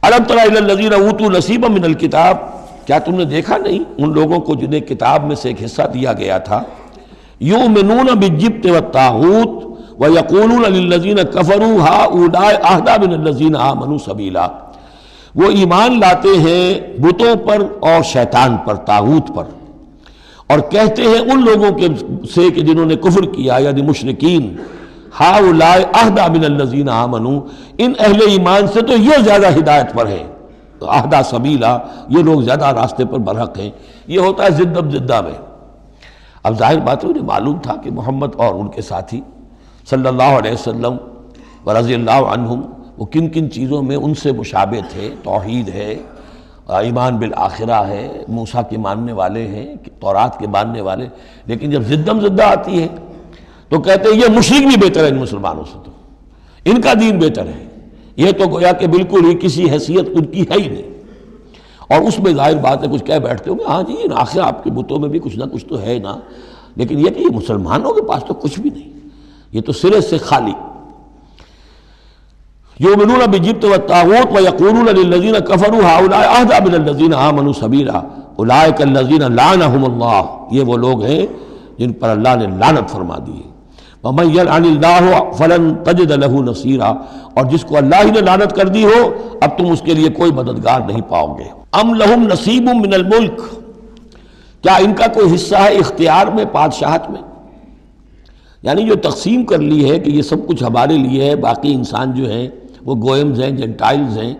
الم تر الی الذین اوتوا نصیبا من الکتاب، کیا تم نے دیکھا نہیں ان لوگوں کو جنہیں کتاب میں سے ایک حصہ دیا گیا تھا، یؤمنون بالجبت والطاغوت ویقولون للذین کفروا ہؤلاء اہدی من الذین آمنوا سبیلا، وہ ایمان لاتے ہیں بتوں پر اور شیطان پر، طاغوت پر، اور کہتے ہیں ان لوگوں کے سے کہ جنہوں نے کفر کیا یعنی مشرکین، ہؤلاء اہدی من الذین آمنوا، ان اہل ایمان سے تو یہ زیادہ ہدایت پر ہیں، اہدی سبیلا، یہ لوگ زیادہ راستے پر برحق ہیں۔ یہ ہوتا ہے زدم زدہ میں۔ اب ظاہر بات ہے انہیں معلوم تھا کہ محمد اور ان کے ساتھی صلی اللہ علیہ وسلم ورضی اللہ عنہم وہ کن کن چیزوں میں ان سے مشابہ تھے، توحید ہے، ایمان بالآخرہ ہے، موسیٰ کے ماننے والے ہیں، تورات کے ماننے والے، لیکن جب زدم زدہ آتی ہے تو کہتے ہیں یہ مشرک بھی بہتر ہے ان مسلمانوں سے، تو ان کا دین بہتر ہے، یہ تو گویا کہ بالکل ہی کسی حیثیت ان کی ہے ہی نہیں۔ اور اس میں ظاہر بات ہے کچھ کہہ بیٹھتے ہوں گے ہاں جی آخر آپ کے بتوں میں بھی کچھ نہ کچھ تو ہے نا، لیکن یہ کہ یہ مسلمانوں کے پاس تو کچھ بھی نہیں، یہ تو سرے سے خالی۔ یؤمنون بالجبت والطاغوت ویقولون للذین کفروا ہؤلاء اہدی من الذین آمنوا سبیلا اولئک الذین لعنہم اللہ، یہ وہ لوگ ہیں جن پر اللہ نے لعنت فرما دی ہے۔ ومن یلعن اللہ فلن تجد له نصیرا، اور جس کو اللہ ہی نے لعنت کر دی ہو اب تم اس کے لیے کوئی مددگار نہیں پاؤ گے۔ ام لہم نصیب من الملک، کیا ان کا کوئی حصہ ہے اختیار میں، بادشاہت میں؟ یعنی جو تقسیم کر لی ہے کہ یہ سب کچھ ہمارے لیے ہے، باقی انسان جو ہیں وہ گوئمز ہیں، جنٹائلز ہیں،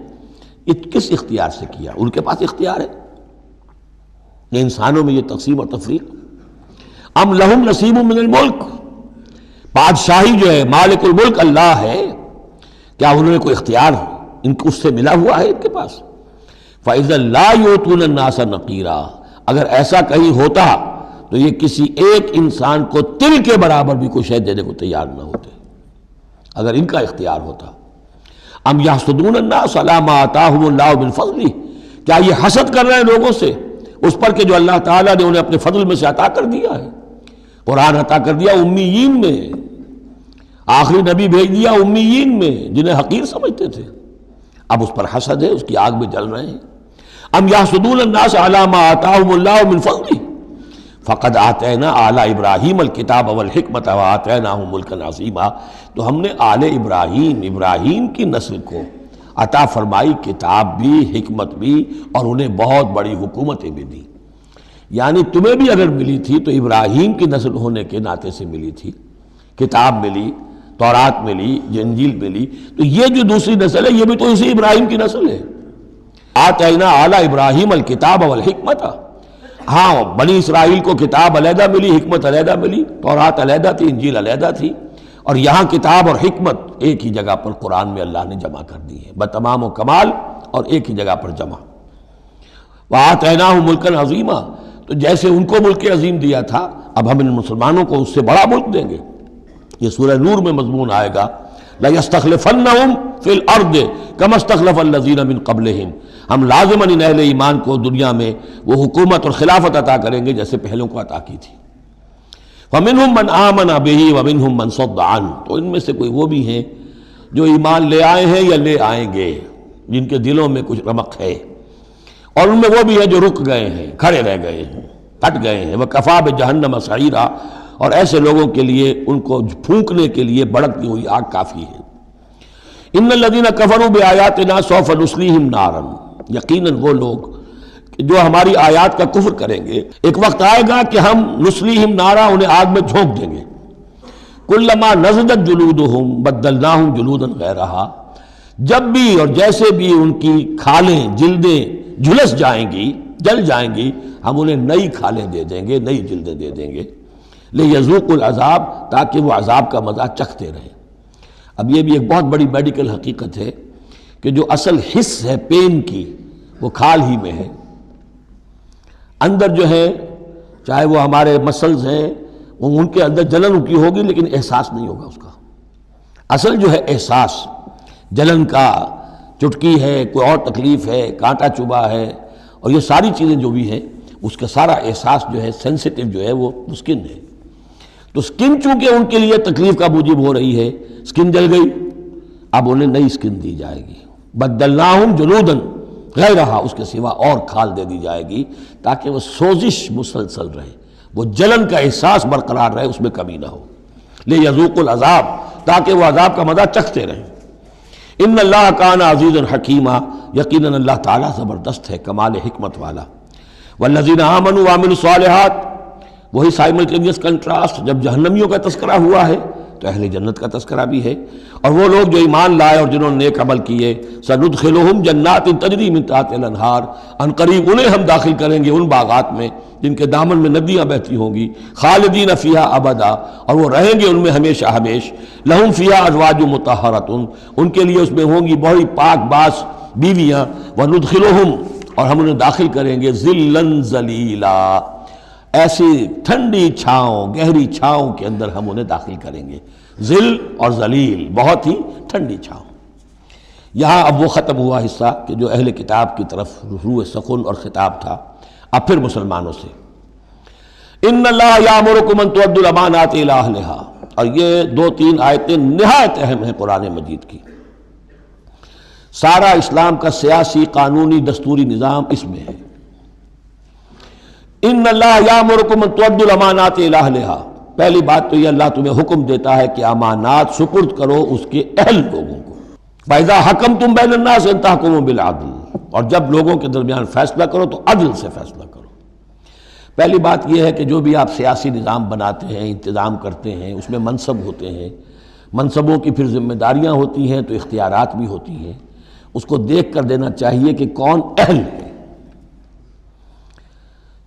یہ کس اختیار سے کیا؟ ان کے پاس اختیار ہے یہ انسانوں میں یہ تقسیم اور تفریق۔ ام لہم نصیب من الملک، بادشاہی جو ہے مالک الملک اللہ ہے، کیا انہوں نے کوئی اختیار ان کو اس سے ملا ہوا ہے ان کے پاس؟ فَإِذَا لَا يُؤْتُونَ النَّاسَ نَقِيرًا، اگر ایسا کہیں ہوتا تو یہ کسی ایک انسان کو تل کے برابر بھی کوئی شے دینے کو تیار نہ ہوتے اگر ان کا اختیار ہوتا۔ ام یحسدون الناس علی ما آتاہم اللہ من فضلہ، کیا یہ حسد کر رہے ہیں لوگوں سے اس پر کہ جو اللہ تعالیٰ نے انہیں اپنے فضل میں سے عطا کر دیا ہے؟ قرآن عطا کر دیا امیین میں، آخری نبی بھیج دیا امیین میں جنہیں حقیر سمجھتے تھے، اب اس پر حسد ہے، اس کی آگ میں جل رہے ہیں۔ ام یحسدون الناس علی ما آتاہم اللہ من فضلہ فقد آتینا آل ابراہیم الکتاب والحکمت وآتیناہم ملکا عظیما، تو ہم نے آل ابراہیم کی نسل کو عطا فرمائی کتاب بھی، حکمت بھی، اور انہیں بہت بڑی حکومتیں بھی دی۔ یعنی تمہیں بھی اگر ملی تھی تو ابراہیم کی نسل ہونے کے ناطے سے ملی تھی، کتاب ملی، تورات ملی، انجیل ملی، تو یہ جو دوسری نسل ہے یہ بھی تو اسی ابراہیم کی نسل ہے۔ آتینا آل ابراہیم الکتاب والحکمت، ہاں بنی اسرائیل کو کتاب علیحدہ ملی، حکمت علیحدہ ملی، تورات علیحدہ تھی، انجیل علیحدہ تھی، اور یہاں کتاب اور حکمت ایک ہی جگہ پر قرآن میں اللہ نے جمع کر دی ہے بتمام و کمال، اور ایک ہی جگہ پر جمع۔ وآتیناہم ملکا عظیما، تو جیسے ان کو ملک عظیم دیا تھا اب ہم ان مسلمانوں کو اس سے بڑا ملک دیں گے۔ یہ سورہ نور میں مضمون آئے گا لَيَسْتَخْلِفَنَّهُمْ فِي الْأَرْضِ كَمَا اسْتَخْلَفَ الَّذِينَ مِن قَبْلِهِمْ، ہم لازماً ان اہل ایمان کو دنیا میں وہ حکومت اور خلافت عطا کریں گے جیسے پہلوں کو عطا کی تھی۔ وَمِنْهُمْ مَنْ آمَنَ بِهِ وَمِنْهُمْ مَنْ صَدَّ عَنْهُ، تو ان میں سے کوئی وہ بھی ہیں جو ایمان لے آئے ہیں یا لے آئیں گے، جن کے دلوں میں کچھ رمق ہے، اور ان میں وہ بھی ہیں جو رک گئے ہیں، کھڑے رہ گئے ہیں، ہٹ گئے ہیں۔ وَكَفَىٰ بِجَهَنَّمَ سَعِيرًا، اور ایسے لوگوں کے لیے ان کو پھونکنے کے لیے بڑکتی ہوئی آگ کافی ہے۔ ان الذین کفروا بآیاتنا سوف نصلیہم نارا، یقیناً وہ لوگ جو ہماری آیات کا کفر کریں گے ایک وقت آئے گا کہ ہم نصلیہم نارا، انہیں آگ میں جھونک دیں گے۔ کلما نضجت جلودہم بدلناہم جلودا غیرہا، جب بھی اور جیسے بھی ان کی کھالیں جلدیں جھلس جائیں گی، جل جائیں گی، ہم انہیں نئی کھالیں دے دیں گے، نئی جلدیں دے دیں گے، لِيَذُوقُوا الْعَذَابَ، تاکہ وہ عذاب کا مزہ چکھتے رہیں۔ اب یہ بھی ایک بہت بڑی میڈیکل حقیقت ہے کہ جو اصل حس ہے پین کی وہ کھال ہی میں ہے، اندر جو ہے چاہے وہ ہمارے مسلز ہیں وہ ان کے اندر جلن ان کی ہوگی لیکن احساس نہیں ہوگا اس کا۔ اصل جو ہے احساس جلن کا، چٹکی ہے، کوئی اور تکلیف ہے، کانٹا چبھا ہے، اور یہ ساری چیزیں جو بھی ہیں اس کا سارا احساس جو ہے سینسیٹیو جو ہے وہ سکن ہے۔ تو سکن چونکہ ان کے لیے تکلیف کا موجب ہو رہی ہے، سکن جل گئی، اب انہیں نئی سکن دی جائے گی، بدلناہم جلودا غیرہا، اس کے سوا اور کھال دے دی جائے گی تاکہ وہ سوزش مسلسل رہے، وہ جلن کا احساس برقرار رہے، اس میں کمی نہ ہو، لیذوقوا العذاب، تاکہ وہ عذاب کا مزہ چکھتے رہیں۔ ان اللہ کان عزیزا حکیما، یقیناً اللہ تعالیٰ زبردست ہے، کمال حکمت والا۔ والذین آمنوا وعملوا الصالحات، وہی سائملٹینیس کنٹراسٹ، جب جہنمیوں کا تذکرہ ہوا ہے تو اہل جنت کا تذکرہ بھی ہے، اور وہ لوگ جو ایمان لائے اور جنہوں نے نیک عمل کیے، سندخلہم جنات تجری من تحتہا الانہار، ان قریب انہیں ہم داخل کریں گے ان باغات میں جن کے دامن میں ندیاں بہتی ہوں گی، خالدین فیہا ابدا، اور وہ رہیں گے ان میں ہمیشہ ہمیش، لہم فیہا ازواج مطہرۃ، ان کے لیے اس میں ہوں گی بڑی پاک باز بیویاں، وندخلہم، اور ہم انہیں داخل کریں گے ظلا ذلیلا، ایسی ٹھنڈی چھاؤں، گہری چھاؤں کے اندر ہم انہیں داخل کریں گے، ذل اور ذلیل، بہت ہی ٹھنڈی چھاؤں۔ یہاں اب وہ ختم ہوا حصہ کہ جو اہل کتاب کی طرف روح سخن اور خطاب تھا، اب پھر مسلمانوں سے۔ ان اللہ یامرکم ان تؤدوا الامانات الی اہلہا، اور یہ 2-3 آیتیں نہایت اہم ہیں قرآن مجید کی۔ سارا اسلام کا سیاسی، قانونی، دستوری نظام اس میں ہے۔ ان اللہ یامرکم ان تؤدوا الامانات الی اہلہا، پہلی بات تو یہ اللہ تمہیں حکم دیتا ہے کہ امانات سپرد کرو اس کے اہل لوگوں کو۔ فَإِذَا حَكَمْتُمْ بَيْنَ النَّاسِ أَن تَحْكُمُوا بِالْعَدْلِ، اور جب لوگوں کے درمیان فیصلہ کرو تو عدل سے فیصلہ کرو۔ پہلی بات یہ ہے کہ جو بھی آپ سیاسی نظام بناتے ہیں، انتظام کرتے ہیں، اس میں منصب ہوتے ہیں، منصبوں کی پھر ذمہ داریاں ہوتی ہیں تو اختیارات بھی ہوتی ہیں، اس کو دیکھ کر دینا چاہیے کہ کون اہل ہے۔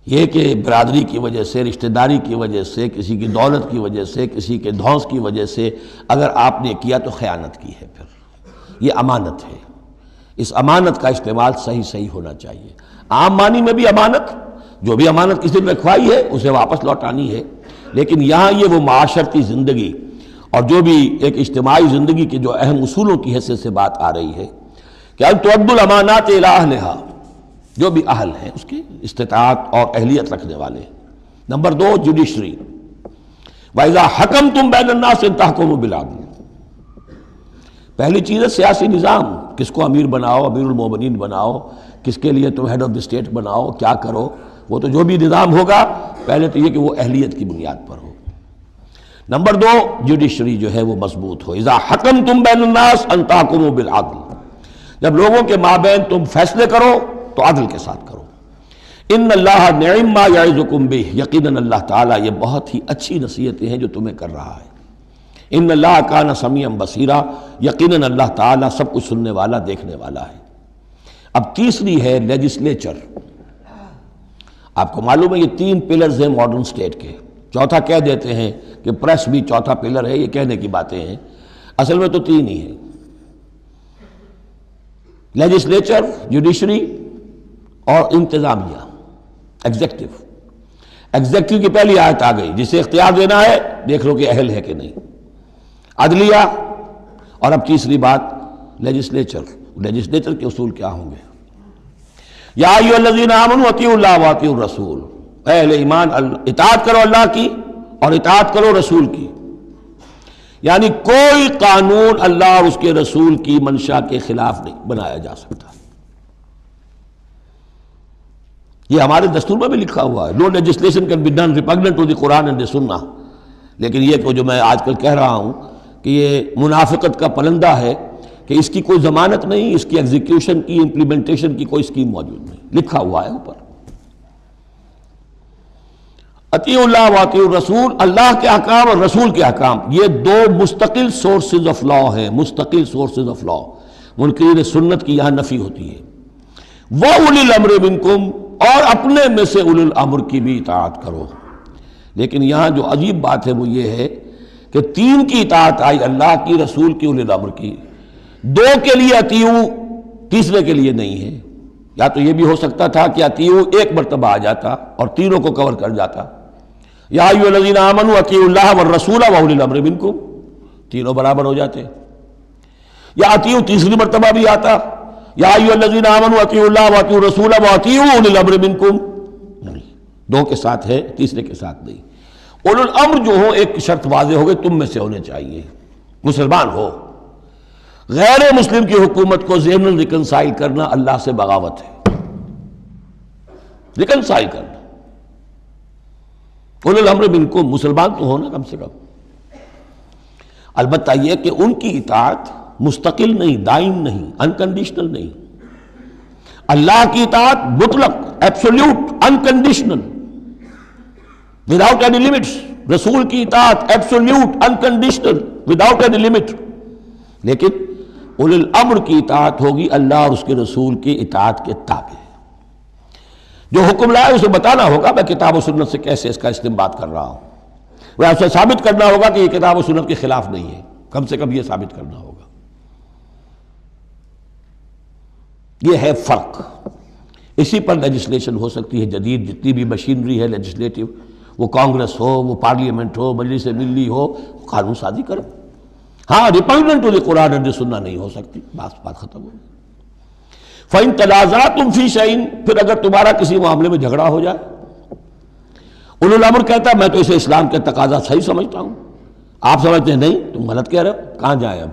یہ کہ برادری کی وجہ سے، رشتہ داری کی وجہ سے، کسی کی دولت کی وجہ سے، کسی کے دھونس کی وجہ سے اگر آپ نے کیا تو خیانت کی ہے، پھر یہ امانت ہے۔ اس امانت کا استعمال صحیح ہونا چاہیے۔ عام معنی میں بھی امانت، جو بھی امانت کسی نے رکھوائی ہے اسے واپس لوٹانی ہے، لیکن یہاں یہ وہ معاشرتی زندگی اور جو بھی ایک اجتماعی زندگی کے جو اہم اصولوں کی حیثیت سے بات آ رہی ہے کہ ان تؤدوا الامانات الی اہلہا، جو بھی اہل ہیں اس کی استطاعت اور اہلیت رکھنے والے۔ نمبر 2 جوڈیشری، وَإِذَا حَكَمْتُمْ بَيْنَ النَّاسِ أَن تَحْكُمُوا بِالْعَدْلِ، پہلی چیز ہے سیاسی نظام، کس کو امیر بناؤ، امیر المومنین بناؤ، کس کے لیے تم ہیڈ آف دی اسٹیٹ بناؤ، کیا کرو، وہ تو جو بھی نظام ہوگا پہلے تو یہ کہ وہ اہلیت کی بنیاد پر ہو۔ نمبر 2 جوڈیشری جو ہے وہ مضبوط ہو۔ اذا حکمتم بین الناس ان تحکموا بالعدل، جب لوگوں کے مابین تم فیصلے کرو تو عدل کے ساتھ کرو۔ ان اللہ نعم ما یعظکم بہ، یقیناً اللہ تعالیٰ یہ بہت ہی اچھی نصیحتیں ہیں جو تمہیں کر رہا ہے۔ ان اللہ کان سمیعا بصیرا، یقیناً اللہ تعالیٰ سب کچھ سننے والا، دیکھنے والا ہے۔ اب تیسری ہے لیجسلیچر۔ آپ کو معلوم ہے یہ 3 پلرز ہیں ماڈرن سٹیٹ کے، چوتھا کہہ دیتے ہیں کہ پریس بھی چوتھا پلر ہے، یہ کہنے کی باتیں ہیں، اصل میں تو 3 ہی ہیں، لیجسلیچر، جوڈیشری اور انتظامیہ، ایگزیکٹو۔ ایگزیکٹو کی پہلی آیت آ گئی، جسے اختیار دینا ہے دیکھ لو کہ اہل ہے کہ نہیں، عدلیہ، اور اب تیسری بات لیجسلیچر۔ لیجسلیچر کے اصول کیا ہوں گے؟ یا ایھا الذین آمنوا اطیعوا اللہ واطیعوا الرسول، اہل ایمان اطاعت کرو اللہ کی اور اطاعت کرو رسول کی، یعنی کوئی قانون اللہ اور اس کے رسول کی منشا کے خلاف نہیں بنایا جا سکتا۔ یہ ہمارے دستور میں بھی لکھا ہوا ہے، no legislation can be done repugnant to the Quran and the Sunnah, لیکن یہ کہ جو میں آج کل کہہ رہا ہوں کہ یہ منافقت کا پلندہ ہے کہ اس کی کوئی ضمانت نہیں، اس کی ایگزیکیوشن کی، امپلیمنٹیشن کی کوئی اسکیم موجود نہیں، لکھا ہوا ہے اوپر۔ اطیعوا اللہ واطیعوا الرسول، اللہ کے احکام اور رسول کے احکام، یہ 2 مستقل سورسز آف لا ہیں، مستقل سورسز آف لا۔ منکرین سنت کی یہاں نفی ہوتی ہے۔ وَأُولِي الْأَمْرِ مِنْكُمْ، اور اپنے میں سے اولو الامر کی بھی اطاعت کرو۔ لیکن یہاں جو عجیب بات ہے وہ یہ ہے کہ 3 کی اطاعت آئی، اللہ کی، رسول کی، اولی الامر کی، 2 کے لیے اطیعوا، تیسرے کے لیے نہیں ہے۔ یا تو یہ بھی ہو سکتا تھا کہ اطیعوا ایک مرتبہ آ جاتا اور تینوں کو کور کر جاتا، یا ایھا الذین آمنوا اطیعوا اللہ والرسول واولی الامر منکم، تینوں برابر ہو جاتے، یا اطیعوا تیسری مرتبہ بھی آتا، یا ایھا الذین آمنوا اطیعوا اللہ واطیعوا الرسول واطیعوا اولی الامر منکم، نہیں، 2 کے ساتھ ہے، تیسرے کے ساتھ نہیں۔ اولو الامر جو ہو ایک شرط واضح ہو گئی، تم میں سے ہونے چاہیے، مسلمان ہو۔ غیر مسلم کی حکومت کو ذہن ریکنسائل کرنا اللہ سے بغاوت ہے، ریکنسائل کرنا۔ اولو الامر منکم، مسلمان تو ہونا کم سے کم۔ البتہ یہ کہ ان کی اطاعت مستقل نہیں، دائم نہیں، انکنڈیشنل نہیں۔ اللہ کی اطاعت مطلق، absolute, unconditional, without any limits. رسول کی اطاعت absolute, unconditional, without any limit. لیکن اولو الامر کی اطاعت ہوگی اللہ اور اس کے رسول کی اطاعت کے تابع۔ جو حکم لائے اسے بتانا ہوگا میں کتاب و سنت سے کیسے اس کا استنباط کر رہا ہوں، وہ اسے ثابت کرنا ہوگا کہ یہ کتاب و سنت کے خلاف نہیں ہے، کم سے کم یہ ثابت کرنا ہوگا۔ یہ ہے فرق۔ اسی پر لیجسلیشن ہو سکتی ہے جدید، جتنی بھی مشینری ہے لیجسلیٹو، وہ کانگریس ہو، وہ پارلیمنٹ ہو، مجلس ملی ہو، قانون سازی کرو۔ ہاں ریپگننٹ to the Quran and the سنہ نہیں ہو سکتی، بات ختم ہو۔ فَإِن تَنَازَعْتُمْ فِي شَيْءٍ، پھر اگر تمہارا کسی معاملے میں جھگڑا ہو جائے، اولو الامر کہتا ہے میں تو اسے اسلام کے تقاضا صحیح سمجھتا ہوں، آپ سمجھتے ہیں نہیں تم غلط کہہ رہے ہو، کہاں جائیں اب؟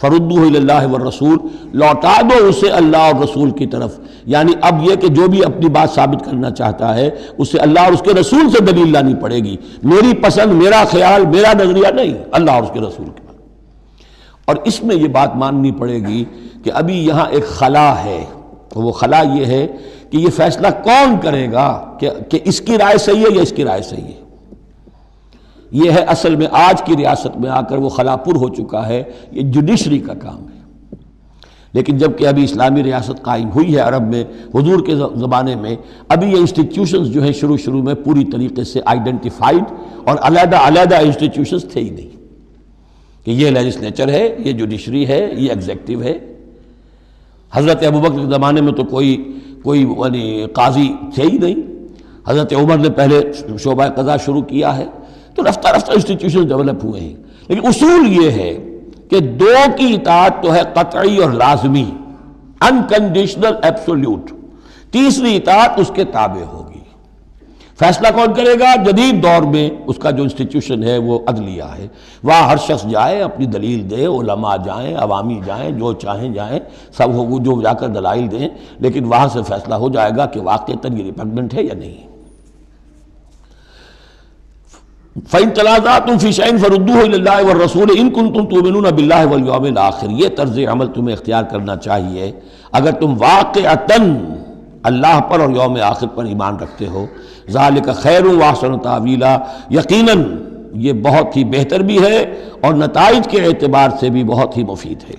فَرُدُّوهُ إِلَى اللَّهِ وَالرَّسُولِ، لوٹا دو اسے اللہ اور رسول کی طرف۔ یعنی اب یہ کہ جو بھی اپنی بات ثابت کرنا چاہتا ہے اسے اللہ اور اس کے رسول سے دلیل لانی پڑے گی، میری پسند، میرا خیال، میرا نظریہ نہیں، اللہ اور اس کے رسول کے بعد۔ اور اس میں یہ بات ماننی پڑے گی کہ ابھی یہاں ایک خلا ہے، وہ خلا یہ ہے کہ یہ فیصلہ کون کرے گا کہ اس کی رائے صحیح ہے یا اس کی رائے صحیح ہے۔ یہ ہے اصل میں آج کی ریاست میں آ کر وہ خلا پر ہو چکا ہے، یہ جوڈیشری کا کام ہے۔ لیکن جب کہ ابھی اسلامی ریاست قائم ہوئی ہے عرب میں حضور کے زمانے میں، ابھی یہ انسٹیٹیوشنز جو ہیں شروع میں پوری طریقے سے آئیڈینٹیفائڈ اور علیحدہ علیحدہ انسٹیٹیوشنز تھے ہی نہیں کہ یہ لیجسلیچر ہے، یہ جوڈیشری ہے، یہ ایگزیکٹو ہے۔ حضرت ابوبکر کے زمانے میں تو کوئی یعنی قاضی تھے ہی نہیں، حضرت عمر نے پہلے شعبہ قضا شروع کیا ہے، تو رفتہ رفتہ انسٹیٹیوشن ڈیولپ ہوئے ہیں۔ لیکن اصول یہ ہے کہ دو کی اطاعت تو ہے قطعی اور لازمی، انکنڈیشنل، ایبسولوٹ۔ تیسری اطاعت اس کے تابع ہوگی۔ فیصلہ کون کرے گا؟ جدید دور میں اس کا جو انسٹیٹیوشن ہے وہ عدلیہ ہے، وہاں ہر شخص جائے، اپنی دلیل دے، علماء جائیں، عوامی جائیں، جو چاہیں جائیں، سب ہو جو جا کر دلائل دیں، لیکن وہاں سے فیصلہ ہو جائے گا کہ واقعتاً یہ ریپگننٹ ہے یا نہیں۔ فَإِن تَنَازَعْتُمْ فِي شَيْءٍ فَرُدُّوهُ إِلَى اللَّهِ وَالرَّسُولِ إِن كُنتُمْ تُؤْمِنُونَ بِاللَّهِ وَالْيَوْمِ الْآخِرِ۔ یہ طرز عمل تمہیں اختیار کرنا چاہیے اگر تم واقعتاً اللہ پر اور یوم آخر پر ایمان رکھتے ہو۔ ذَلِكَ خَيْرٌ وَأَحْسَنُ تَأْوِيلًا، یقیناً یہ بہت ہی بہتر بھی ہے اور نتائج کے اعتبار سے بھی بہت ہی مفید ہے۔